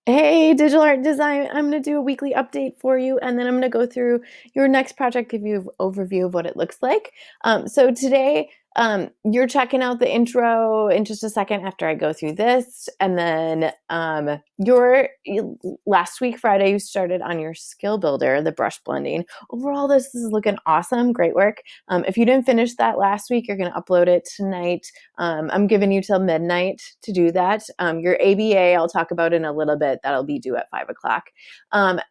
Hey, digital art design. I'm going to do a weekly update for you, and then I'm going to go through your next project, give you an overview of what it looks like. So today, you're checking out the intro in just a second after I go through this, and then last week Friday you started on your skill builder, the brush blending. Overall, this is looking awesome. Great work. If you didn't finish that last week, you're going to upload it tonight. I'm giving you till midnight to do that. Your ABA, I'll talk about in a little bit. That'll be due at 5 o'clock.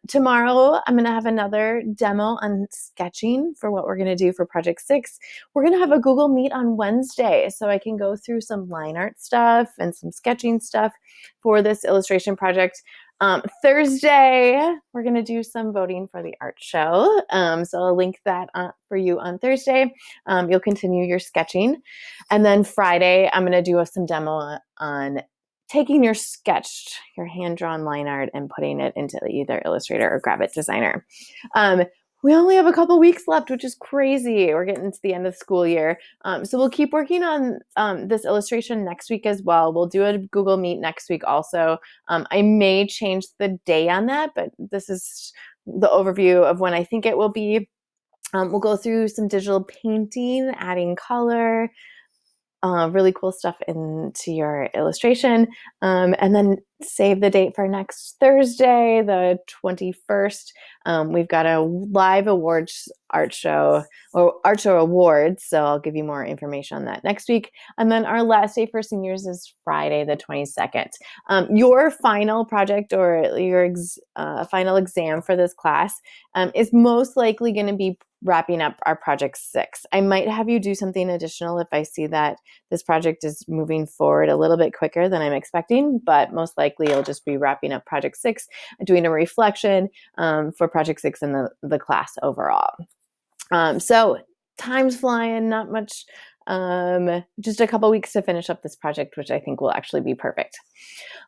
Tomorrow, I'm going to have another demo on sketching for what we're going to do for Project 6. We're going to have a Google Meet on Wednesday, so I can go through some line art stuff and some sketching stuff for this illustration project. Thursday, we're going to do some voting for the art show. So I'll link that for you on Thursday. You'll continue your sketching. And then Friday, I'm going to do some demo on taking your sketched, your hand-drawn line art and putting it into either Illustrator or Graphic Designer. We only have a couple weeks left, which is crazy. We're getting to the end of the school year. So we'll keep working on this illustration next week as well. We'll do a Google Meet next week also. I may change the day on that, but this is the overview of when I think it will be. We'll go through some digital painting, adding color, really cool stuff into your illustration, and then save the date for next Thursday, the 21st. We've got a live awards art show awards, so I'll give you more information on that next week. And then our last day for seniors is Friday, the 22nd. Your final project or your final exam for this class is most likely going to be wrapping up our project 6. I might have you do something additional if I see that this project is moving forward a little bit quicker than I'm expecting, but most likely you'll just be wrapping up project 6 and doing a reflection for project 6 in the class overall. So time's flying, not much, just a couple weeks to finish up this project, which I think will actually be perfect.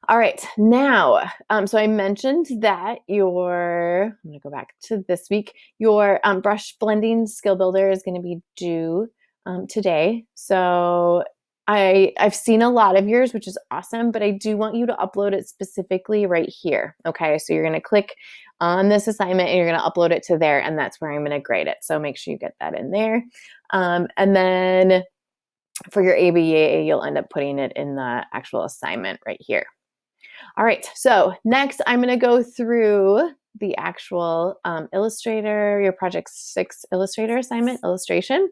All right, now, so I mentioned that I'm going to go back to this week, your brush blending skill builder is going to be due today. So I've seen a lot of yours, which is awesome, but I do want you to upload it specifically right here. Okay, so you're going to click on this assignment and you're going to upload it to there, and that's where I'm going to grade it. So make sure you get that in there. And then for your ABA, you'll end up putting it in the actual assignment right here. All right, so next I'm going to go through the actual Illustrator, your Project 6 Illustrator assignment, illustration.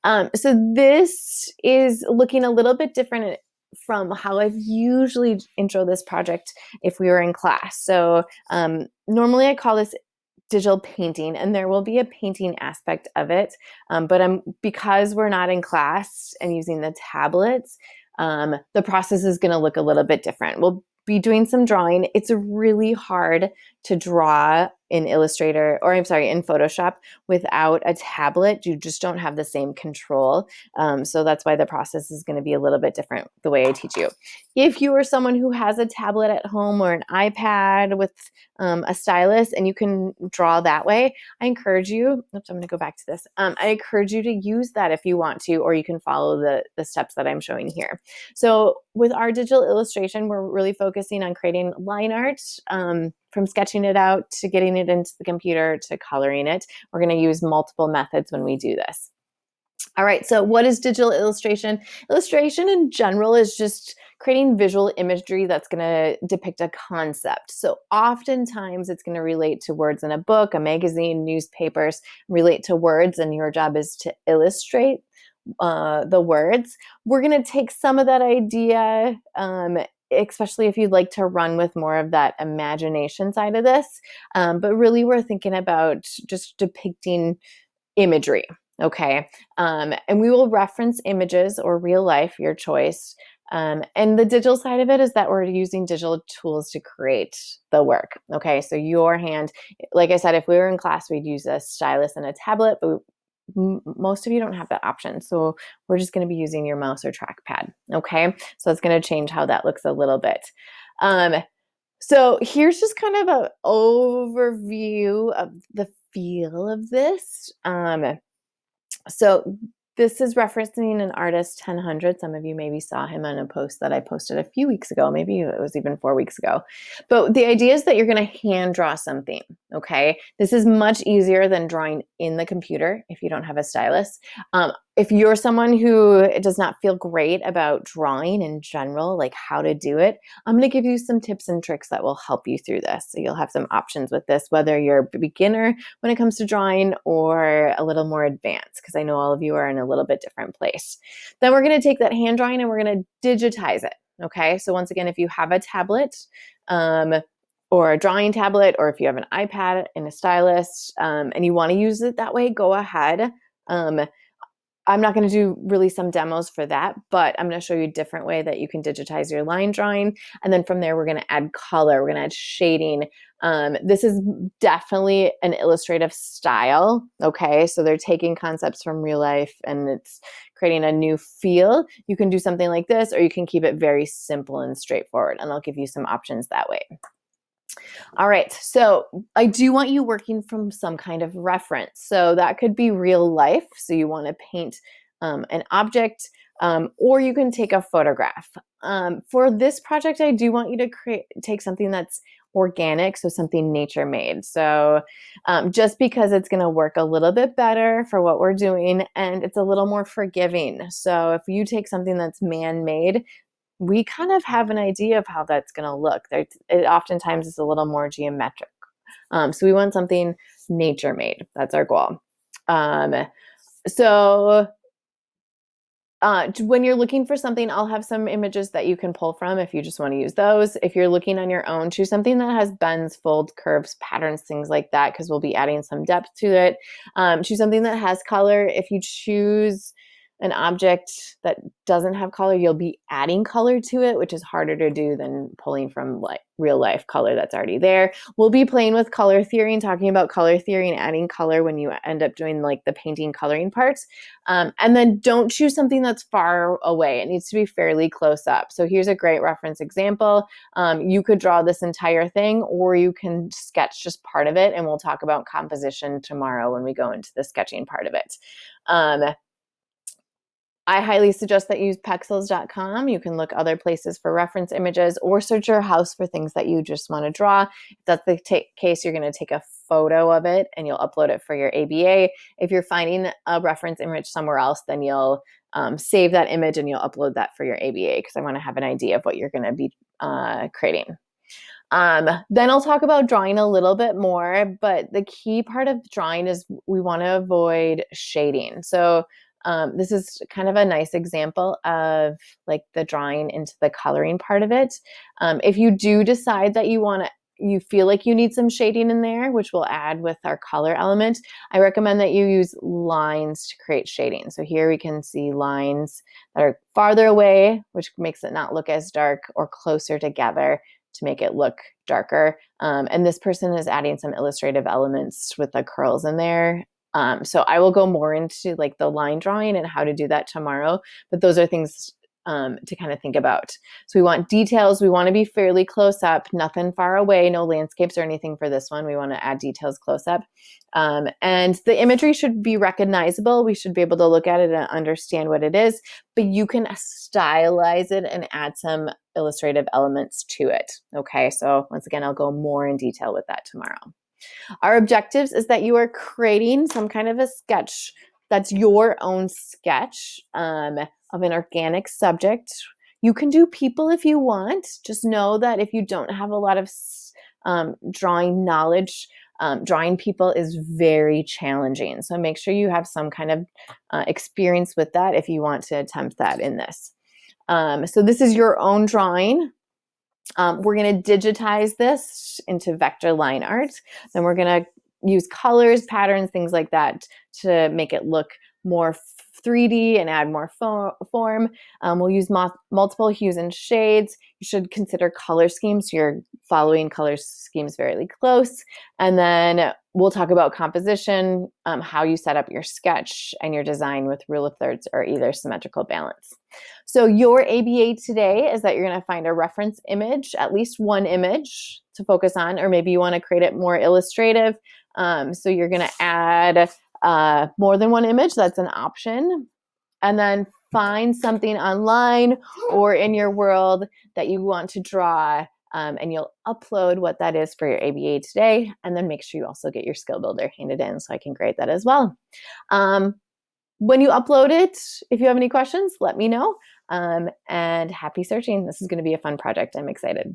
So this is looking a little bit different from how I've usually intro this project if we were in class. So normally I call this digital painting, and there will be a painting aspect of it, but because we're not in class and using the tablets, the process is going to look a little bit different. We'll be doing some drawing. It's really hard to draw in Illustrator, or I'm sorry, in Photoshop without a tablet. You just don't have the same control. So that's why the process is going to be a little bit different the way I teach you. If you are someone who has a tablet at home or an iPad with a stylus and you can draw that way, I encourage you, I'm going to go back to this. I encourage you to use that if you want to, or you can follow the steps that I'm showing here. So with our digital illustration, we're really focusing on creating line art, from sketching it out to getting it into the computer to coloring it. We're going to use multiple methods when we do this. All right, so what is digital illustration? Illustration in general is just creating visual imagery that's going to depict a concept. So oftentimes it's going to relate to words in a book, a magazine, newspapers, relate to words, and your job is to illustrate the words. We're going to take some of that idea, especially if you'd like to run with more of that imagination side of this. But really we're thinking about just depicting imagery. Okay. And we will reference images or real life, your choice. And the digital side of it is that we're using digital tools to create the work. Okay. So your hand, like I said, if we were in class, we'd use a stylus and a tablet, but most of you don't have that option. So we're just going to be using your mouse or trackpad. Okay. So it's going to change how that looks a little bit. So here's just kind of an overview of the feel of this. So This is referencing an artist, 1000. Some of you maybe saw him on a post that I posted a few weeks ago. Maybe it was even 4 weeks ago. But the idea is that you're going to hand draw something, okay? This is much easier than drawing in the computer if you don't have a stylus. If you're someone who does not feel great about drawing in general, like how to do it, I'm going to give you some tips and tricks that will help you through this. So you'll have some options with this, whether you're a beginner when it comes to drawing or a little more advanced, because I know all of you are in a little bit different place. Then we're going to take that hand drawing and we're going to digitize it. Okay, so once again, if you have a tablet, or a drawing tablet, or if you have an iPad and a stylus, and you want to use it that way, go ahead. I'm not going to do really some demos for that, but I'm going to show you a different way that you can digitize your line drawing. And then from there, we're going to add color. We're going to add shading. This is definitely an illustrative style. Okay, so they're taking concepts from real life and it's creating a new feel. You can do something like this, or you can keep it very simple and straightforward. And I'll give you some options that way. All right, so I do want you working from some kind of reference. So that could be real life. So you want to paint an object, or you can take a photograph. For this project, I do want you to take something that's organic, so something nature made. So just because it's going to work a little bit better for what we're doing, and it's a little more forgiving. So if you take something that's man-made, we kind of have an idea of how that's going to look. It oftentimes is a little more geometric. So we want something nature made. That's our goal. When you're looking for something, I'll have some images that you can pull from if you just want to use those. If you're looking on your own, choose something that has bends, folds, curves, patterns, things like that, because we'll be adding some depth to it. Choose something that has color. If you choose an object that doesn't have color, you'll be adding color to it, which is harder to do than pulling from like real life color that's already there. We'll be playing with color theory and talking about color theory and adding color when you end up doing like the painting coloring parts. And then don't choose something that's far away. It needs to be fairly close up. So here's a great reference example. You could draw this entire thing, or you can sketch just part of it. And we'll talk about composition tomorrow when we go into the sketching part of it. I highly suggest that you use pexels.com. You can look other places for reference images or search your house for things that you just want to draw. If that's the case, you're going to take a photo of it and you'll upload it for your ABA. If you're finding a reference image somewhere else, then you'll save that image and you'll upload that for your ABA, because I want to have an idea of what you're going to be creating. Then I'll talk about drawing a little bit more, but the key part of drawing is we want to avoid shading. So this is kind of a nice example of like the drawing into the coloring part of it. If you do decide that you feel like you need some shading in there, which we'll add with our color element, I recommend that you use lines to create shading. So here we can see lines that are farther away, which makes it not look as dark, or closer together to make it look darker. And this person is adding some illustrative elements with the curls in there. So I will go more into like the line drawing and how to do that tomorrow, but those are things to kind of think about. So we want details. We want to be fairly close up, nothing far away, no landscapes or anything for this one. We want to add details close up. And the imagery should be recognizable. We should be able to look at it and understand what it is, but you can stylize it and add some illustrative elements to it. Okay, so once again, I'll go more in detail with that tomorrow. Our objectives is that you are creating some kind of a sketch that's your own sketch of an organic subject. You can do people if you want. Just know that if you don't have a lot of drawing knowledge, drawing people is very challenging. So make sure you have some kind of experience with that if you want to attempt that in this. So this is your own drawing. We're going to digitize this into vector line art. Then we're going to use colors, patterns, things like that to make it look more 3D and add more form. We'll use multiple hues and shades. You should consider color schemes. So you're following color schemes very close. And then we'll talk about composition, how you set up your sketch and your design with rule of thirds or either symmetrical balance. So your ABA today is that you're going to find a reference image, at least one image to focus on, or maybe you want to create it more illustrative. So you're going to add more than one image. That's an option. and then find something online or in your world that you want to draw, and you'll upload what that is for your ABA today, and then make sure you also get your skill builder handed in so I can grade that as well. When you upload it, if you have any questions, let me know. And happy searching. This is going to be a fun project. I'm excited.